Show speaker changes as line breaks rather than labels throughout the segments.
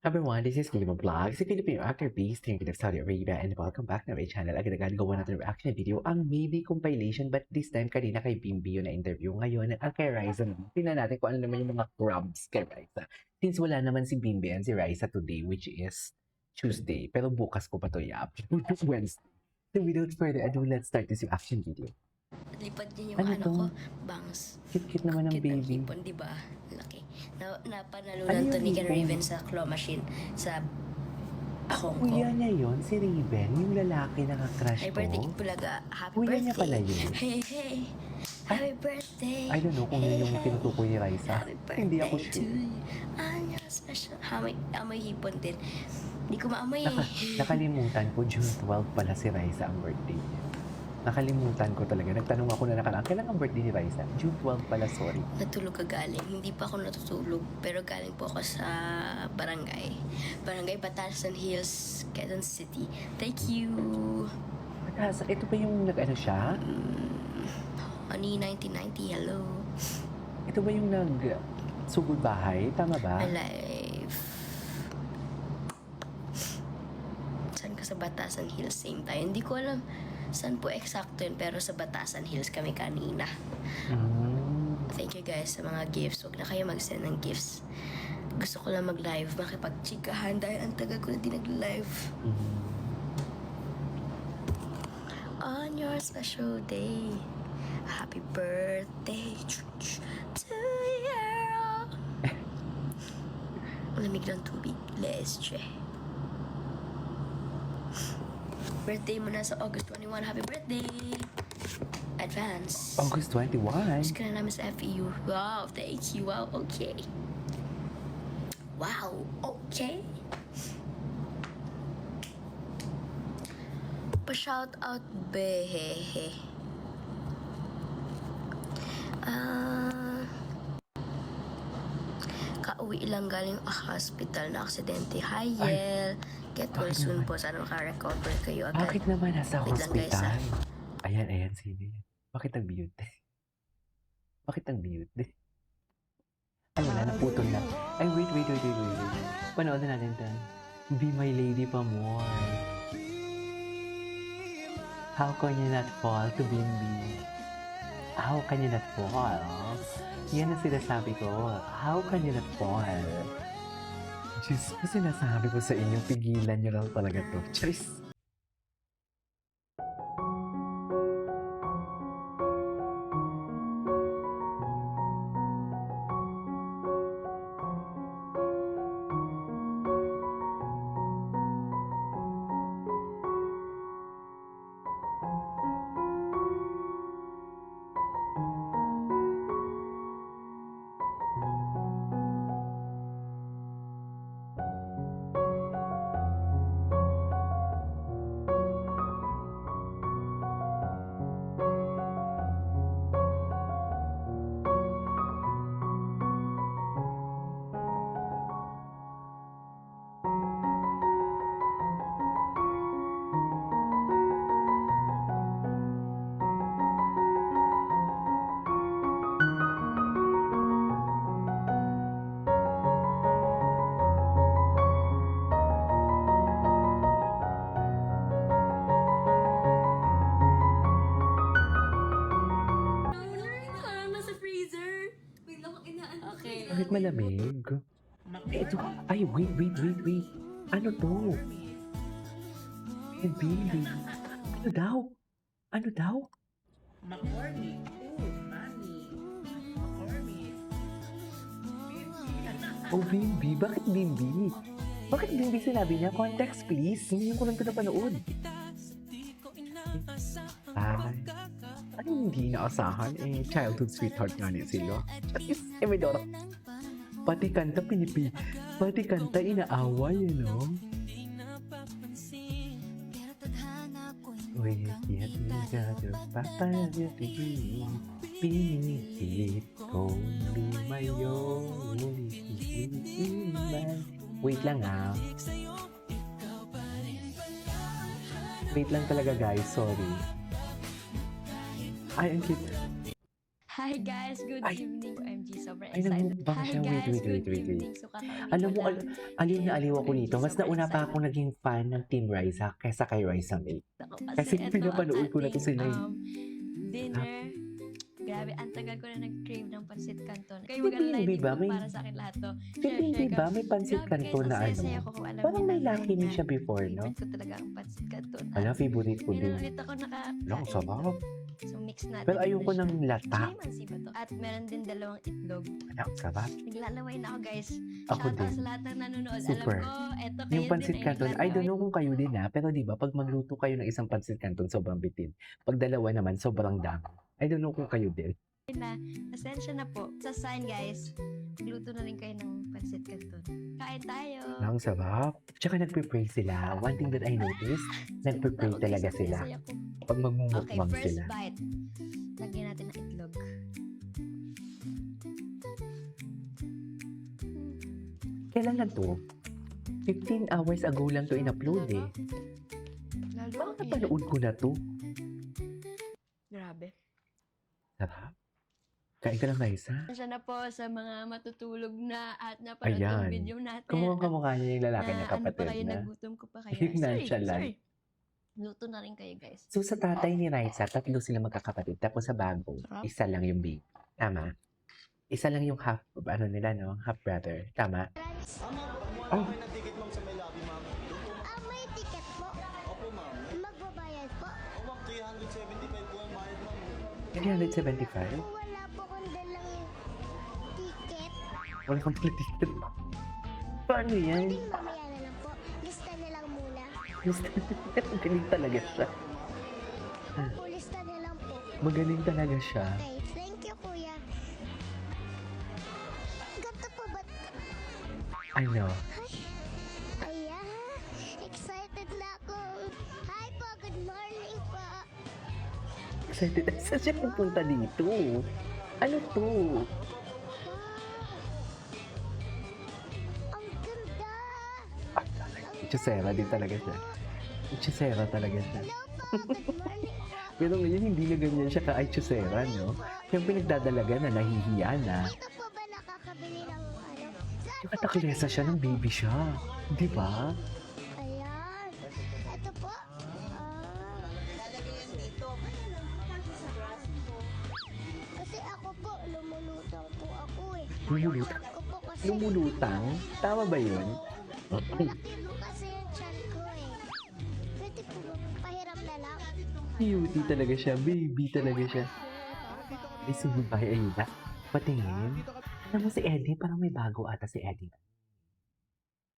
Everyone, this is Filipino Vlog, si Filipino actor based in Saudi Arabia, and welcome back na my channel. Agad-agad gawa natin reaction na video ang maybe compilation, but this time kanina kay Bimbi yun na interview. Ngayon, ang kay Raisa naman. Tingnan natin kung ano naman yung mga crumbs kay Raisa. Since wala naman si Bimbi and si Raisa today, which is Tuesday, pero bukas ko pa to i-upload Wednesday. So without further ado, let's start this reaction video.
Lipad niya yung
Ano
ano
to?
ko, bangs.
Cute-cute naman ng
Cute ng
baby.
hipon, di ba? Laki. Napanalunan
Ano
to
yung
ni Ken
hipon?
Raven sa claw machine sa Hong
Kuya
Kong.
niya yun, si Raven, yung lalaki na ka-crush
Happy
ko.
birthday, Bulaga. Happy
Kuya
birthday.
niya pala yun.
Hey, hey. Happy birthday.
I don't know kung yun yung tinutukoy ni Raisa.
Happy birthday
Hindi ako
to
sure.
you. I'm your special. Amoy hipon din. Hindi ko maamoy
Nakalimutan ko, June 12 pala si Raisa ang birthday niya. Nakalimutan ko talaga. Nagtanong ako na nakaraan, kailan ang birthday ni Raisa? June 12 pala, sorry.
Natulog ka galing. Hindi pa ako natutulog. Pero galing po ako sa barangay. Barangay Batasan Hills, Quezon City. Thank you.
Matasa, ito ba yung nag-ano siya?
Ani 1990, hello.
Ito ba yung nag-sugod bahay? Tama ba?
Alive. Saan ka sa Batasan Hills? Same tayo. Hindi ko alam saan po eksakto yun, pero sa Batasan Hills kami kanina. Thank you guys sa mga gifts. Huwag na kayo mag-send ng gifts. Gusto ko lang mag-live, makipag-chikahan dahil ang tagal ko na di nag-live. On your special day, happy birthday to you. Lamig ng tubig. Lesche. Birthday mo na sa August 21. Happy birthday! Advance.
August 21.
Miss ka na namin sa FEU. Wow, thank you. Wow, okay. Wow, okay. Pa-shout out, behehe. Kauwi lang galing hospital na aksidente. Hi, Yel. Get well soon po. Sana makarecover kayo agad.
Bakit naman nasa
Wait lang, guys,
hospital? Ayan, sino yan? Bakit ang beauty? Bakit ang beauty? Ay, wala, naputol na. Ay, wait. Panood na natin ito. Be My Lady pa more. How can you not fall to Bimbi? How can you not fall? Yan ang sinasabi ko. How can you not fall? Diyos ko, sinasabi ko sa inyo, pigilan nyo lang talaga to. Charis! Bakit malamig? Ito, ay, wait. Ano to? Eh, baby. Ano daw?
McCormick. Oh, money. McCormick.
Oh, Bimbi. Bakit Bimbi? Bakit Bimbi sinabi niya? Context, please. Hindi ko lang ito napanood. Ay. Ano hindi inaasahan? Eh, childhood sweetheart nga ni sila. Emidoro. Pati kanta inaaway, you know? Uy, yat ka to papayapin. Pinipilit kong lumayo. Wait lang ah. Wait lang talaga guys, sorry. Ay, ang cute.
Hi guys, good
Ay.
evening. OMG, sobrang
Ay,
excited.
namumukbang
Hi
siya. Wait,
guys,
wait,
good
wait, wait, wait.
evening. So kakainin
Alam
ko
mo,
lang.
aliw na aliw ako
OMG,
nito. Mas
sobrang
nauna pa
excited.
akong naging fan ng Team Raisa kaysa kay Raisa May.
Ako
Kasi
ito
pinapanood ko na to
ang
sila eh.
dinner. Grabe, ang tagal ko na nag-crave ng pancit canton. Kayo
Si
mag-alala,
Bimbi
hindi
ba?
ko
May-
para sa akin lahat to.
Si Bimbi ba? May pancit
Grabe
canton
guys,
na
ang
ano?
saya-saya ko kung alam
Parang
niyo
may
na
lucky me
na
siya before, no?
favorite ko talaga ang pancit canton.
Ala, favorite ko
Ngayon
din.
lang ulit ako
Lang, sarap.
So mix natin.
Pero ayoko ng lata.
Chilimansi ba to? At meron din dalawang itlog.
Anak, sarap.
Naglalaway na ako guys.
Ako
Shout out
din.
sa lahat ng nanonood.
Super.
Alam ko, eto kayo
Yung pancit
din ay
canton, I don't know kung kayo din pero di ba pag magluto kayo ng isang pancit canton, sobrang bitin. Pag dalawa naman, sobrang dami. I don't know kung kayo din.
na asensya na po. Sa sign guys, magluto na rin kayo ng pancit canton. Kain tayo.
Ang sarap. Tsaka nagpe-pray sila. One thing that I noticed, nagpe-pray
Okay,
talaga
so
sila.
saya ko.
Pag
Okay,
magmumukbang
first
sila.
bite. Lagyan natin ng itlog.
Kailan lang to? 15 hours ago lang to in-upload eh.
Lalo
Bakit
ang
napanood ko na to?
Grabe.
Sarap. Kain ka lang, Raisa.
Pasensya na po sa mga matutulog na at napanood
Ayan.
tong video natin.
Kamukha niya yung lalaki na
ano pa
kapatid
kayo,
na.
nagutom ko pa kayo.
Yung nonchalant.
Luto na rin kayo guys.
So sa tatay ni Raisa, tatlo sila magkakapatid. Tapos sa bago,
Sarap.
isa lang yung baby. Tama? Isa lang yung half, ano nila, no? Half brother. Tama? Oh.
May ticket ma'am sa may lobby, ma'am.
May ticket po.
Opo, ma'am.
Magbabayad po.
O, ma'am, 375 po ang bayad, ma'am.
375?
Kung wala po kung dalang ticket,
Wala kang ticket. Paano yan?
hindi mamaya na lang po. Lista na lang muna.
Magaling talaga siya.
Po, lista na lang po.
Magaling talaga siya.
Okay, thank you, kuya. Ganto po ba?
Ano?
Ayan, excited na ako. Hi po, good morning po.
Excited. Saan siya pupunta dito? Ano to?
Ang ganda.
Ah, Chusera din talaga siya. Chusera talaga siya.
Hello po, good morning po.
Pero ngayon hindi na ganyan siya ka-ay Chusera, no? Yung pinagdadalaga na, nahihiya na.
Dito po ba nakakabili ng ano? Saan
Yung kataklesa siya ng baby siya. Di ba?
Ayan. Ito po. Kasi ako po, lumulutang po ako eh.
Lumulutang?
Ako po kasi,
Lumulutang? Tama ba yun?
malaki po kasi yung chan ko eh. Pwede po ba pahiram na lang?
Cutie talaga siya. Baby talaga siya. Ay, sumubay. Ayun na. Patingin. Alam mo si Eddie, parang may bago ata si Eddie.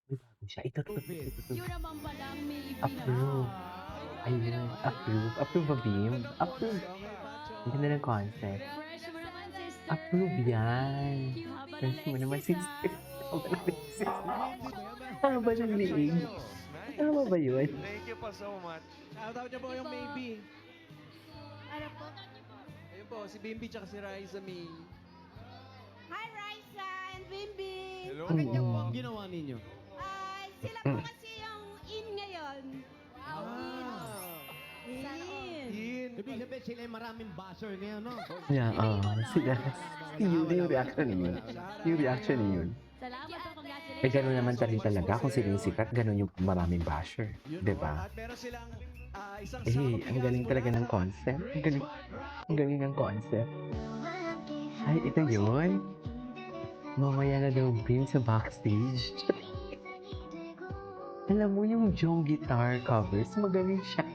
May bago siya. Ito.
Yun naman palang may
Approve. Ayun. Approve. Approve ba, Bim? Approve. Ang ganda ng concept.
Fresh mo naman, sister.
Approve yan.
Haba
Fresh
na
mo naman,
legs,
sister. Tama ba yung liig? Tama ba yun?
Thank you po so much.
Shoutout niyo po yung Maybe.
Ano po?
Ayun po, si Bimbi tsaka si Raisa May.
Hi, Raisa and Bimbi.
Hello.
Maganda po
Mm.
ang ginawa ninyo.
Sila po kasi yung in ngayon.
Ibig sabihin sila yung maraming basher ngayon, no?
Yeah, sila. Yun yung reaction niya. Yung reaction niya yun.
Salamat po, congratulations.
Eh, gano'n naman talaga. Kung sino yung sikat, gano'n yung maraming basher. Diba?
At meron silang isang
Eh, ang galing talaga ng concept. Ang galing ng concept. Ay, ito yun. Mamaya na daw Bim sa backstage. Alam mo yung Jong guitar covers, magaling siya.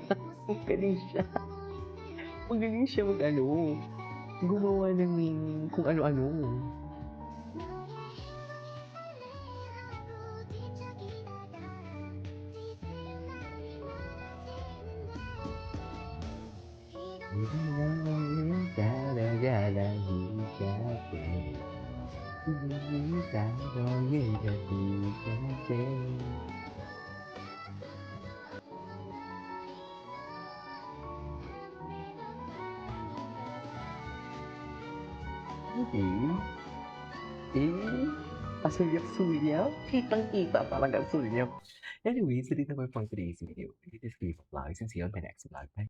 Magaling siya. Magaling siya mag-ano. Gumawa ng kung ano-ano. Pasulyap-sulyap. Kitang-kita talaga sulyap. Anyways, dito na po yung today's video. This is Grief Vlogs and see you on my next vlog. Bye.